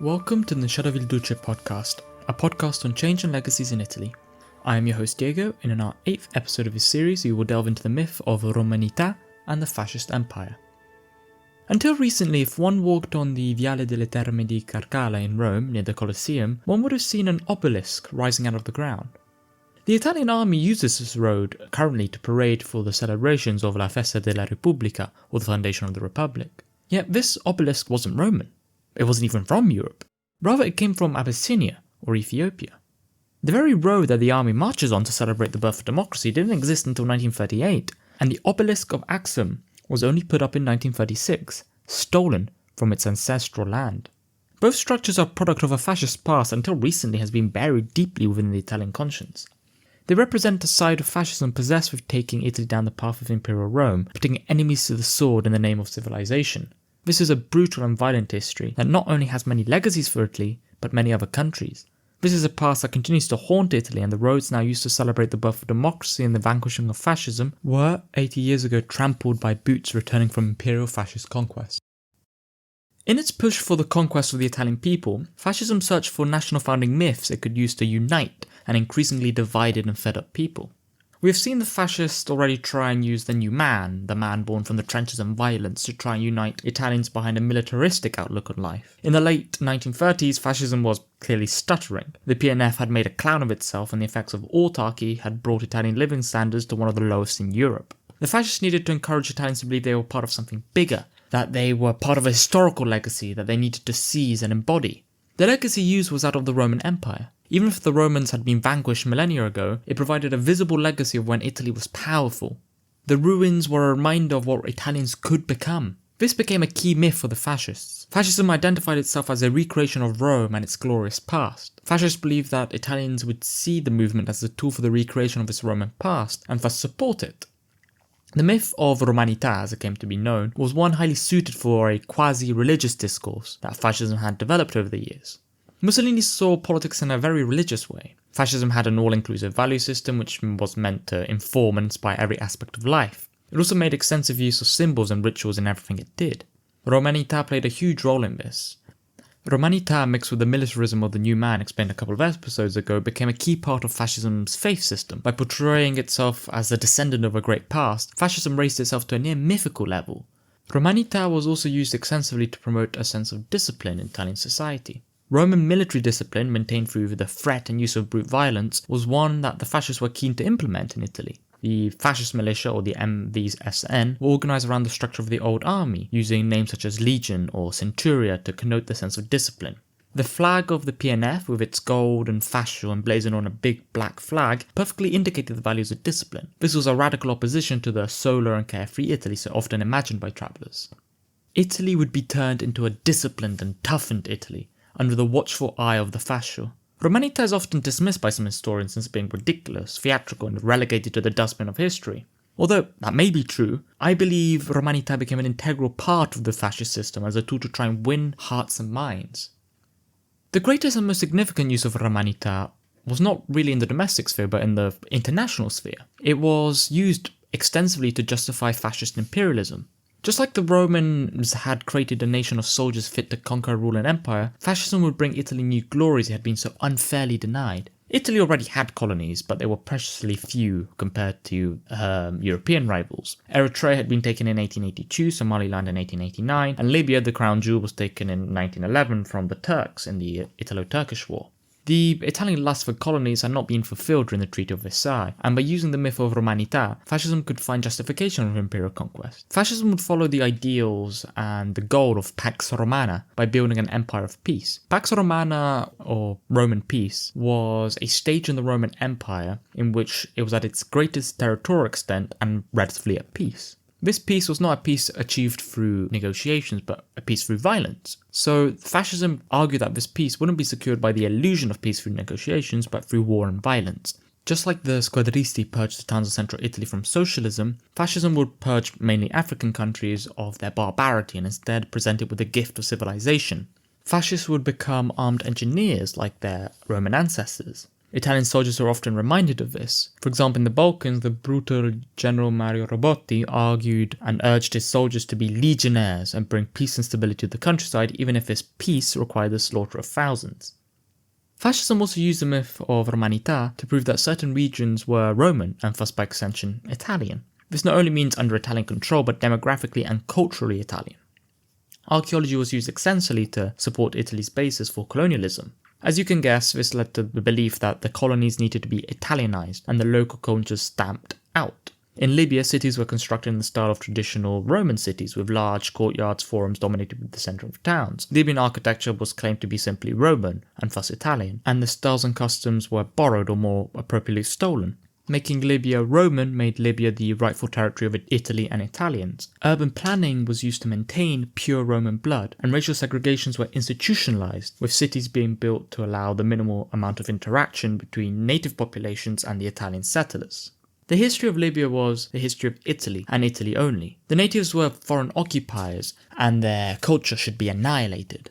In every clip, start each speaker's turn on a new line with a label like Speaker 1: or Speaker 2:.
Speaker 1: Welcome to the Duce podcast, a podcast on change and legacies in Italy. I am your host Diego, and in our 8th episode of this series we will delve into the myth of Romanità and the Fascist Empire. Until recently, if one walked on the Viale delle Terme di Carcala in Rome, near the Colosseum, one would have seen an obelisk rising out of the ground. The Italian army uses this road currently to parade for the celebrations of La Festa della Repubblica, or the foundation of the Republic. Yet this obelisk wasn't Roman. It wasn't even from Europe. Rather, it came from Abyssinia, or Ethiopia. The very road that the army marches on to celebrate the birth of democracy didn't exist until 1938, and the obelisk of Axum was only put up in 1936, stolen from its ancestral land. Both structures are a product of a fascist past that until recently has been buried deeply within the Italian conscience. They represent a side of fascism possessed with taking Italy down the path of Imperial Rome, putting enemies to the sword in the name of civilization. This is a brutal and violent history that not only has many legacies for Italy, but many other countries. This is a past that continues to haunt Italy, and the roads now used to celebrate the birth of democracy and the vanquishing of fascism were, 80 years ago, trampled by boots returning from imperial fascist conquest. In its push for the conquest of the Italian people, fascism searched for national founding myths it could use to unite an increasingly divided and fed up people. We have seen the fascists already try and use the new man, the man born from the trenches and violence, to try and unite Italians behind a militaristic outlook on life. In the late 1930s, fascism was clearly stuttering. The PNF had made a clown of itself, and the effects of autarky had brought Italian living standards to one of the lowest in Europe. The fascists needed to encourage Italians to believe they were part of something bigger, that they were part of a historical legacy that they needed to seize and embody. The legacy used was that of the Roman Empire. Even if the Romans had been vanquished millennia ago, it provided a visible legacy of when Italy was powerful. The ruins were a reminder of what Italians could become. This became a key myth for the fascists. Fascism identified itself as a recreation of Rome and its glorious past. Fascists believed that Italians would see the movement as a tool for the recreation of its Roman past, and thus support it. The myth of Romanità, as it came to be known, was one highly suited for a quasi-religious discourse that fascism had developed over the years. Mussolini saw politics in a very religious way. Fascism had an all-inclusive value system which was meant to inform and inspire every aspect of life. It also made extensive use of symbols and rituals in everything it did. Romanità played a huge role in this. Romanità, mixed with the militarism of the new man explained a couple of episodes ago, became a key part of fascism's faith system. By portraying itself as a descendant of a great past, fascism raised itself to a near mythical level. Romanità was also used extensively to promote a sense of discipline in Italian society. Roman military discipline, maintained through the threat and use of brute violence, was one that the fascists were keen to implement in Italy. The fascist militia, or the MVSN, were organised around the structure of the old army, using names such as legion or centuria to connote the sense of discipline. The flag of the PNF, with its gold and fascio emblazoned on a big black flag, perfectly indicated the values of discipline. This was a radical opposition to the solar and carefree Italy so often imagined by travellers. Italy would be turned into a disciplined and toughened Italy, under the watchful eye of the fascio. Romanità is often dismissed by some historians as being ridiculous, theatrical, and relegated to the dustbin of history. Although that may be true, I believe Romanità became an integral part of the fascist system as a tool to try and win hearts and minds. The greatest and most significant use of Romanità was not really in the domestic sphere, but in the international sphere. It was used extensively to justify fascist imperialism. Just like the Romans had created a nation of soldiers fit to conquer, rule, and empire, fascism would bring Italy new glories it had been so unfairly denied. Italy already had colonies, but they were preciously few compared to her European rivals. Eritrea had been taken in 1882, Somaliland in 1889, and Libya, the crown jewel, was taken in 1911 from the Turks in the Italo-Turkish War. The Italian lust for colonies had not been fulfilled during the Treaty of Versailles, and by using the myth of Romanità, fascism could find justification of imperial conquest. Fascism would follow the ideals and the goal of Pax Romana by building an empire of peace. Pax Romana, or Roman peace, was a stage in the Roman Empire in which it was at its greatest territorial extent and relatively at peace. This peace was not a peace achieved through negotiations, but a peace through violence. So fascism argued that this peace wouldn't be secured by the illusion of peace through negotiations, but through war and violence. Just like the squadristi purged the towns of central Italy from socialism, fascism would purge mainly African countries of their barbarity and instead present it with the gift of civilization. Fascists would become armed engineers like their Roman ancestors. Italian soldiers are often reminded of this. For example, in the Balkans, the brutal General Mario Robotti argued and urged his soldiers to be legionnaires and bring peace and stability to the countryside, even if this peace required the slaughter of thousands. Fascism also used the myth of Romanità to prove that certain regions were Roman and thus by extension Italian. This not only means under Italian control but demographically and culturally Italian. Archaeology was used extensively to support Italy's basis for colonialism. As you can guess, this led to the belief that the colonies needed to be Italianized and the local cultures stamped out. In Libya, cities were constructed in the style of traditional Roman cities, with large courtyards, forums dominated with the centre of towns. Libyan architecture was claimed to be simply Roman, and thus Italian, and the styles and customs were borrowed or more appropriately stolen. Making Libya Roman made Libya the rightful territory of Italy and Italians. Urban planning was used to maintain pure Roman blood, and racial segregations were institutionalized, with cities being built to allow the minimal amount of interaction between native populations and the Italian settlers. The history of Libya was the history of Italy, and Italy only. The natives were foreign occupiers, and their culture should be annihilated.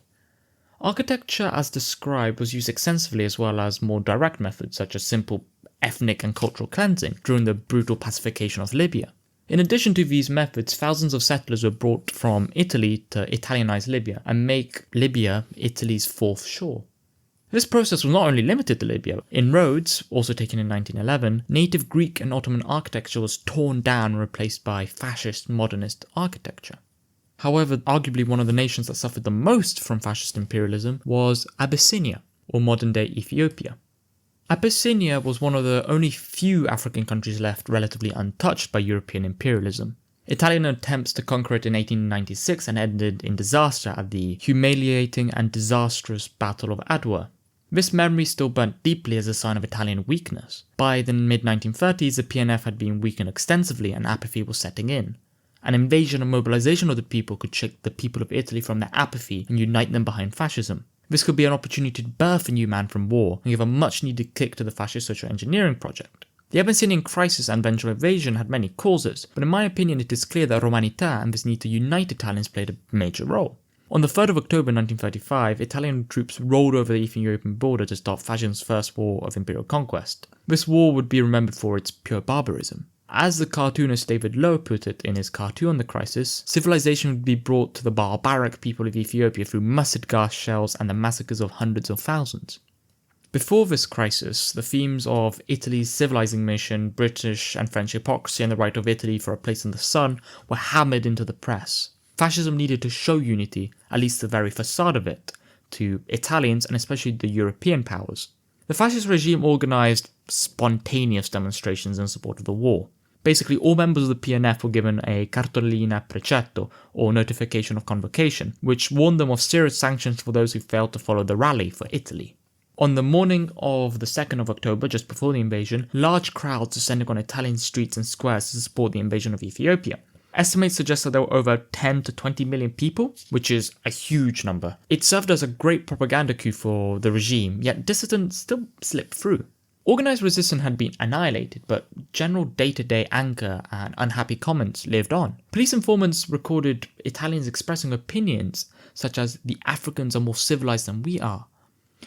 Speaker 1: Architecture as described was used extensively, as well as more direct methods such as simple ethnic and cultural cleansing during the brutal pacification of Libya. In addition to these methods, thousands of settlers were brought from Italy to Italianize Libya and make Libya Italy's fourth shore. This process was not only limited to Libya. In Rhodes, also taken in 1911, native Greek and Ottoman architecture was torn down and replaced by fascist modernist architecture. However, arguably one of the nations that suffered the most from fascist imperialism was Abyssinia, or modern-day Ethiopia. Abyssinia was one of the only few African countries left relatively untouched by European imperialism. Italian attempts to conquer it in 1896 and ended in disaster at the humiliating and disastrous Battle of Adwa. This memory still burnt deeply as a sign of Italian weakness. By the mid-1930s, the PNF had been weakened extensively and apathy was setting in. An invasion and mobilization of the people could shake the people of Italy from their apathy and unite them behind fascism. This could be an opportunity to birth a new man from war and give a much-needed kick to the fascist social engineering project. The Abyssinian crisis and eventual invasion had many causes, but in my opinion it is clear that Romanità and this need to unite Italians played a major role. On the 3rd of October 1935, Italian troops rolled over the Ethiopian border to start fascism's first war of imperial conquest. This war would be remembered for its pure barbarism. As the cartoonist David Lowe put it in his cartoon on the crisis, civilization would be brought to the barbaric people of Ethiopia through mustard gas shells and the massacres of hundreds of thousands. Before this crisis, the themes of Italy's civilizing mission, British and French hypocrisy, and the right of Italy for a place in the sun were hammered into the press. Fascism needed to show unity, at least the very facade of it, to Italians and especially the European powers. The fascist regime organised spontaneous demonstrations in support of the war. Basically, all members of the PNF were given a cartolina precetto, or notification of convocation, which warned them of serious sanctions for those who failed to follow the rally for Italy. On the morning of the 2nd of October, just before the invasion, large crowds descended on Italian streets and squares to support the invasion of Ethiopia. Estimates suggest that there were over 10 to 20 million people, which is a huge number. It served as a great propaganda coup for the regime, yet dissidents still slipped through. Organised resistance had been annihilated, but general day-to-day anger and unhappy comments lived on. Police informants recorded Italians expressing opinions such as, "The Africans are more civilized than we are."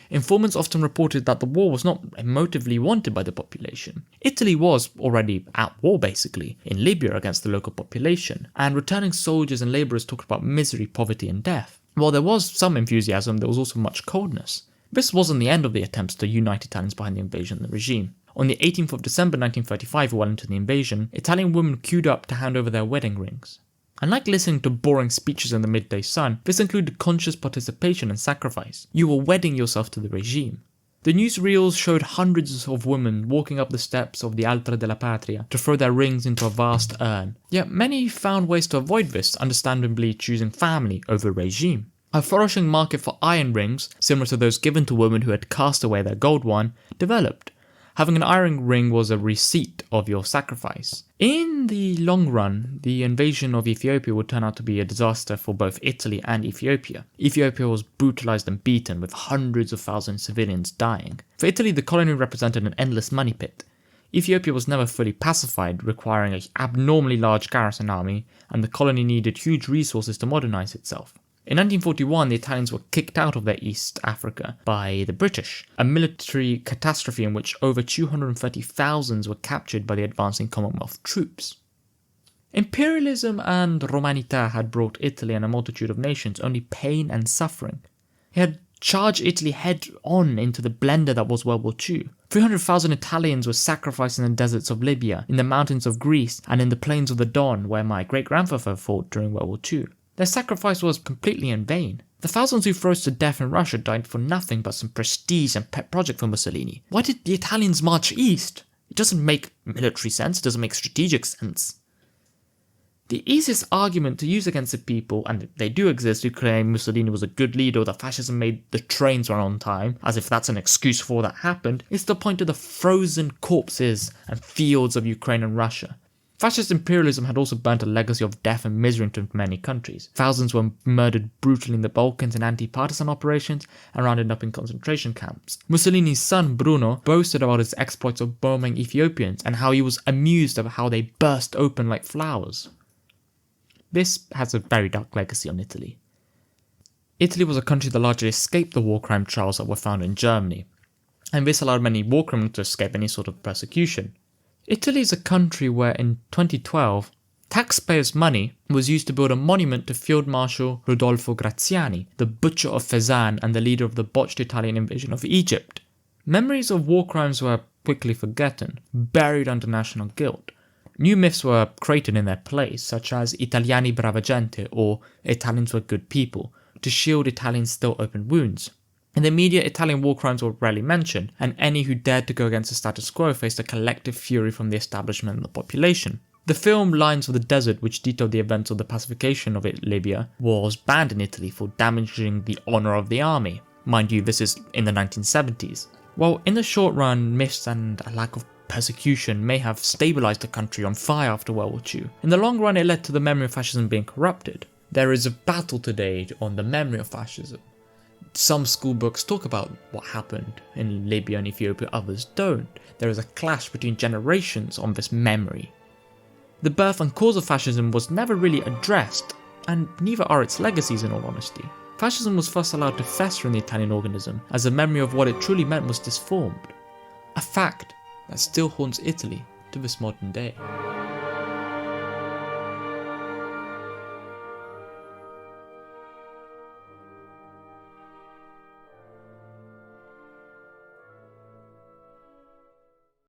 Speaker 1: Informants often reported that the war was not emotively wanted by the population. Italy was already at war, basically, in Libya against the local population, and returning soldiers and labourers talked about misery, poverty and death. While there was some enthusiasm, there was also much coldness. This wasn't the end of the attempts to unite Italians behind the invasion and the regime. On the 18th of December 1935, well into the invasion, Italian women queued up to hand over their wedding rings. Unlike listening to boring speeches in the midday sun, this included conscious participation and sacrifice. You were wedding yourself to the regime. The newsreels showed hundreds of women walking up the steps of the Altar della Patria to throw their rings into a vast urn. Yet many found ways to avoid this, understandably choosing family over regime. A flourishing market for iron rings, similar to those given to women who had cast away their gold one, developed. Having an iron ring was a receipt of your sacrifice. In the long run, the invasion of Ethiopia would turn out to be a disaster for both Italy and Ethiopia. Ethiopia was brutalized and beaten, with hundreds of thousands of civilians dying. For Italy, the colony represented an endless money pit. Ethiopia was never fully pacified, requiring an abnormally large garrison army, and the colony needed huge resources to modernize itself. In 1941, the Italians were kicked out of their East Africa by the British, a military catastrophe in which over 230,000 were captured by the advancing Commonwealth troops. Imperialism and Romanità had brought Italy and a multitude of nations only pain and suffering. It had charged Italy head-on into the blender that was World War II. 300,000 Italians were sacrificed in the deserts of Libya, in the mountains of Greece, and in the plains of the Don, where my great-grandfather fought during World War II. Their sacrifice was completely in vain. The thousands who froze to death in Russia died for nothing but some prestige and pet project for Mussolini. Why did the Italians march east? It doesn't make military sense, it doesn't make strategic sense. The easiest argument to use against the people, and they do exist, who claim Mussolini was a good leader or that fascism made the trains run on time, as if that's an excuse for all that happened, is to point to the frozen corpses and fields of Ukraine and Russia. Fascist imperialism had also burnt a legacy of death and misery into many countries. Thousands were murdered brutally in the Balkans in anti-partisan operations and rounded up in concentration camps. Mussolini's son, Bruno, boasted about his exploits of bombing Ethiopians and how he was amused about how they burst open like flowers. This has a very dark legacy on Italy. Italy was a country that largely escaped the war crime trials that were found in Germany, and this allowed many war criminals to escape any sort of persecution. Italy is a country where in 2012, taxpayers' money was used to build a monument to Field Marshal Rodolfo Graziani, the butcher of Fezzan and the leader of the botched Italian invasion of Egypt. Memories of war crimes were quickly forgotten, buried under national guilt. New myths were created in their place, such as Italiani brava gente or Italians were good people, to shield Italians' still open wounds. In the media, Italian war crimes were rarely mentioned, and any who dared to go against the status quo faced a collective fury from the establishment and the population. The film Lines of the Desert, which detailed the events of the pacification of Libya, was banned in Italy for damaging the honour of the army. Mind you, this is in the 1970s. While in the short run, myths and a lack of persecution may have stabilised the country on fire after World War II, in the long run it led to the memory of fascism being corrupted. There is a battle today on the memory of fascism. Some school books talk about what happened in Libya and Ethiopia, others don't. There is a clash between generations on this memory. The birth and cause of fascism was never really addressed, and neither are its legacies in all honesty. Fascism was first allowed to fester in the Italian organism, as the memory of what it truly meant was disformed. A fact that still haunts Italy to this modern day.